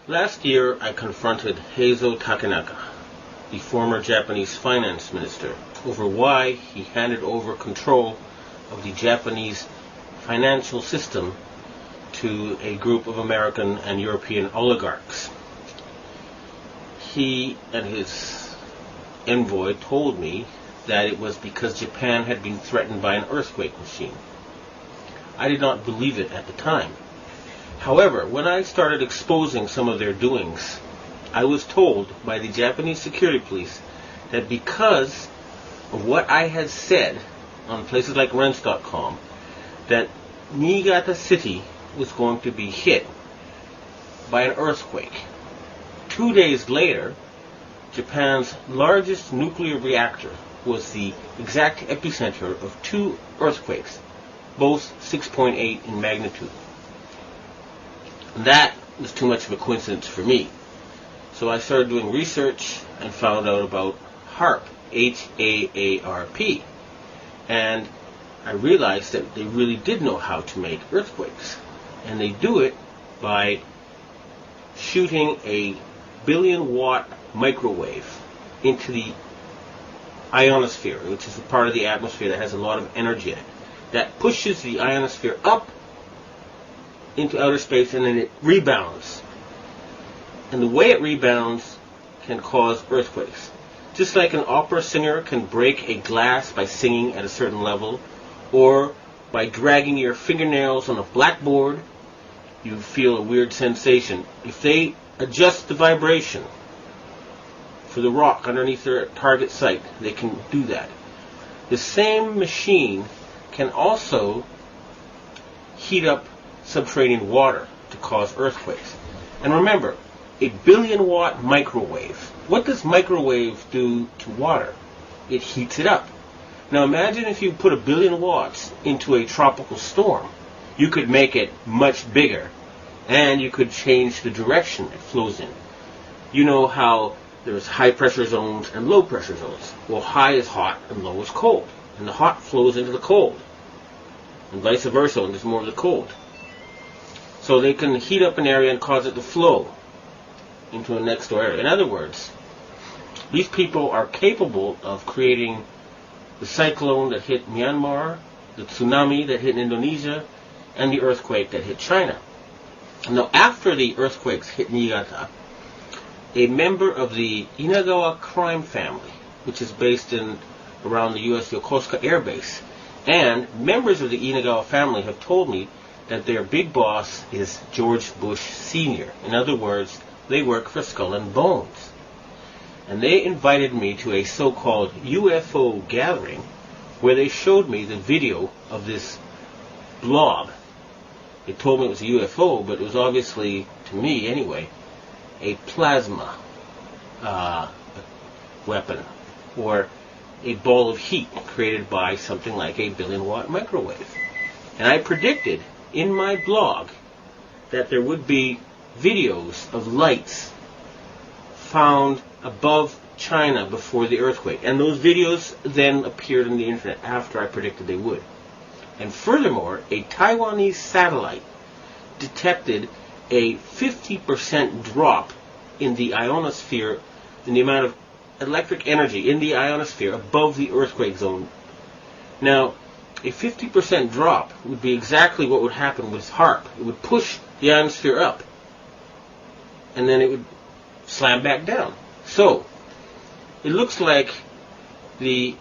Last year, I confronted Heizo Takenaka, the former Japanese finance minister, over why he handed over control of the Japanese financial system to a group of American and European oligarchs. He and his envoy told me that it was because Japan had been threatened by an earthquake machine. I did not believe it at the time. However, when I started exposing some of their doings, I was told by the Japanese security police that because of what I had said on places like Rents.com, that Niigata City was going to be hit by an earthquake. 2 days later, Japan's largest nuclear reactor was the exact epicenter of 2 earthquakes, both 6.8 in magnitude. That was too much of a coincidence for me. So I started doing research and found out about HAARP, H-A-A-R-P. And I realized that they really did know how to make earthquakes. And they do it by shooting a 1 billion watt microwave into the ionosphere, which is the part of the atmosphere that has a lot of energy in it. That pushes the ionosphere up into outer space, and then it rebounds. And the way it rebounds can cause earthquakes. Just like an opera singer can break a glass by singing at a certain level, or by dragging your fingernails on a blackboard, you feel a weird sensation. If they adjust the vibration for the rock underneath their target site, they can do that. The same machine can also heat up subterranean water to cause earthquakes. And remember, a 1 billion watt microwave. What does microwave do to water? It heats it up. Now imagine if you put 1 billion watts into a tropical storm. You could make it much bigger, and you could change the direction it flows in. You know how there's high pressure zones and low pressure zones. Well, high is hot and low is cold. And the hot flows into the cold. And vice versa, and there's more of the cold. So they can heat up an area and cause it to flow into a next door area. In other words, these people are capable of creating the cyclone that hit Myanmar, the tsunami that hit Indonesia, and the earthquake that hit China. Now, after the earthquakes hit Niigata, a member of the Inagawa crime family, which is based in around the U.S. Yokosuka Air Base, and members of the Inagawa family have told me that their big boss is George Bush Sr. In other words, they work for Skull and Bones. And they invited me to a so-called UFO gathering where they showed me the video of this blob. They told me it was a UFO, but it was obviously, to me anyway, a plasma weapon, or a ball of heat created by something like a 1 billion watt microwave. And I predicted in my blog that there would be videos of lights found above China before the earthquake. And those videos then appeared on the internet after I predicted they would. And furthermore, a Taiwanese satellite detected a 50% drop in the ionosphere, in the amount of electric energy in the ionosphere above the earthquake zone. Now, a 50% drop would be exactly what would happen with HAARP. It would push the ionosphere up, and then it would slam back down. So, it looks like the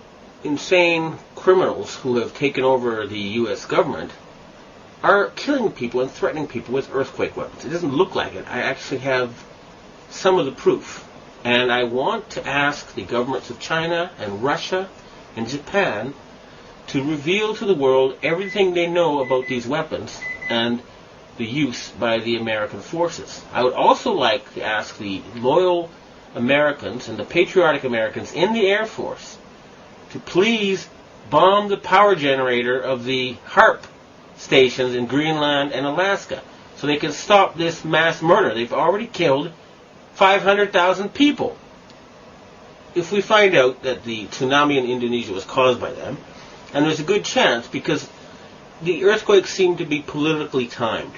insane criminals who have taken over the U.S. government are killing people and threatening people with earthquake weapons. It doesn't look like it. I actually have some of the proof. And I want to ask the governments of China and Russia and Japan to reveal to the world everything they know about these weapons and the use by the American forces. I would also like to ask the loyal Americans and the patriotic Americans in the Air Force to please bomb the power generator of the HAARP stations in Greenland and Alaska so they can stop this mass murder. They've already killed 500,000 people. If we find out that the tsunami in Indonesia was caused by them, and there's a good chance because the earthquakes seem to be politically timed.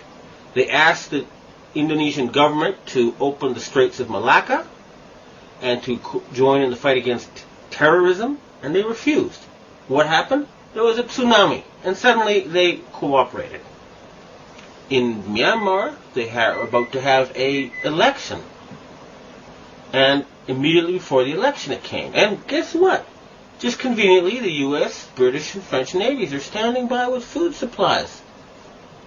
They asked the Indonesian government to open the Straits of Malacca and to join in the fight against terrorism, and they refused. What happened? There was a tsunami, and suddenly they cooperated. In Myanmar, they are about to have an election. And immediately before the election it came. And guess what? Just conveniently, the U.S., British, and French navies are standing by with food supplies.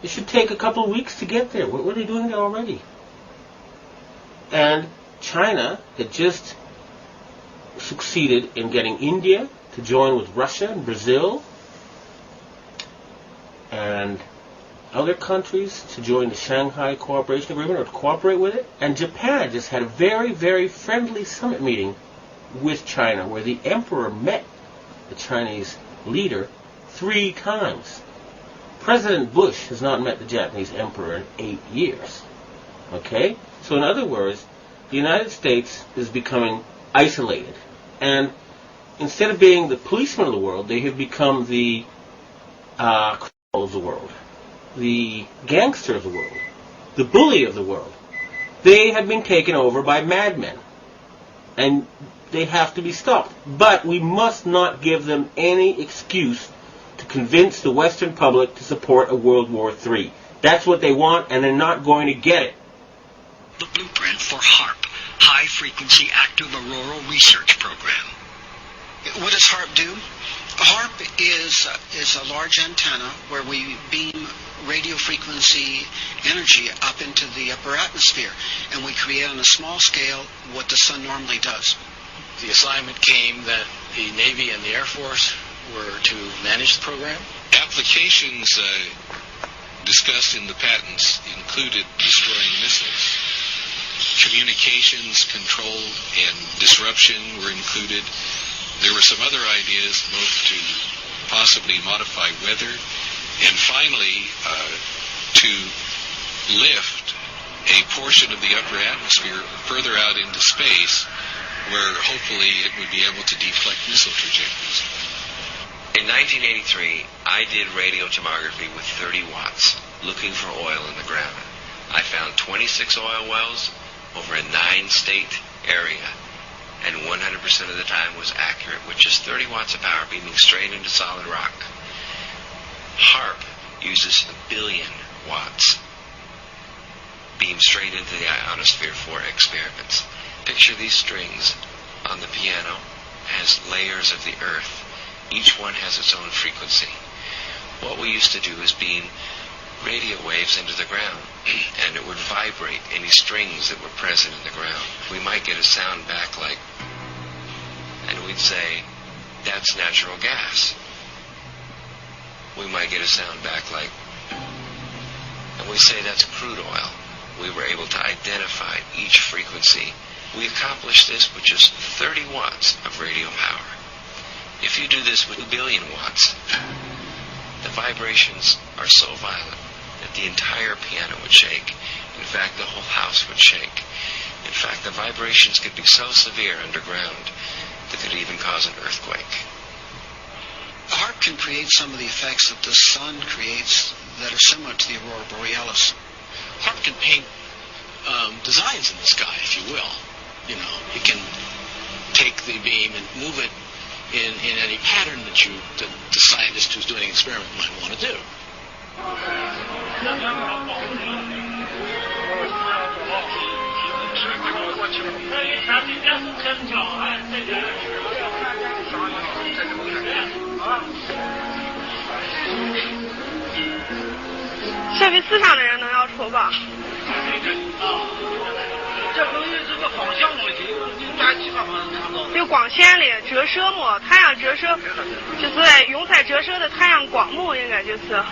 It should take a couple of weeks to get there. What are they doing there already? And China had just succeeded in getting India to join with Russia and Brazil and other countries to join the Shanghai Cooperation Agreement or to cooperate with it. And Japan just had a very, very friendly summit meeting with China where the emperor met the Chinese leader 3 times. President Bush has not met the Japanese emperor in 8 years. Okay? So in other words, the United States is becoming isolated. And instead of being the policeman of the world, they have become the criminal of the world, the gangster of the world, the bully of the world. They have been taken over by madmen. And they have to be stopped. But we must not give them any excuse to convince the Western public to support a World War III. That's what they want, and they're not going to get it. The blueprint for HAARP, High Frequency Active Auroral Research Program. What does HAARP do? HAARP is a large antenna where we beam radio frequency energy up into the upper atmosphere, and we create on a small scale what the sun normally does. The assignment came that the Navy and the Air Force were to manage the program. Applications discussed in the patents included destroying missiles. Communications control and disruption were included. There were some other ideas, both to possibly modify weather and finally to lift a portion of the upper atmosphere further out into space where hopefully it would be able to deflect missile trajectories. In 1983, I did radio tomography with 30 watts, looking for oil in the ground. I found 26 oil wells over a 9-state area, and 100% of the time was accurate, with just 30 watts of power beaming straight into solid rock. HAARP uses 1 billion watts beamed straight into the ionosphere for experiments. Picture these strings on the piano as layers of the earth. Each one has its own frequency. What we used to do is beam radio waves into the ground, and it would vibrate any strings that were present in the ground. We might get a sound back like, and we'd say, that's natural gas. We might get a sound back like, and we say that's crude oil. We were able to identify each frequency. We accomplished this with just 30 watts of radio power. If you do this with 1 billion watts, the vibrations are so violent that the entire piano would shake. In fact, the whole house would shake. In fact, the vibrations could be so severe underground that could even cause an earthquake. HAARP can create some of the effects that the sun creates that are similar to the aurora borealis. HAARP can paint designs in the sky, if you will. You know, it can take the beam and move it in any pattern that the scientist who's doing an experiment might want to do.设备思想的人能要出吧？这东西是个方向问题，大家其他方面看不到。对光线的折射嘛，太阳折射就是用在折射的太阳光幕，应该就是。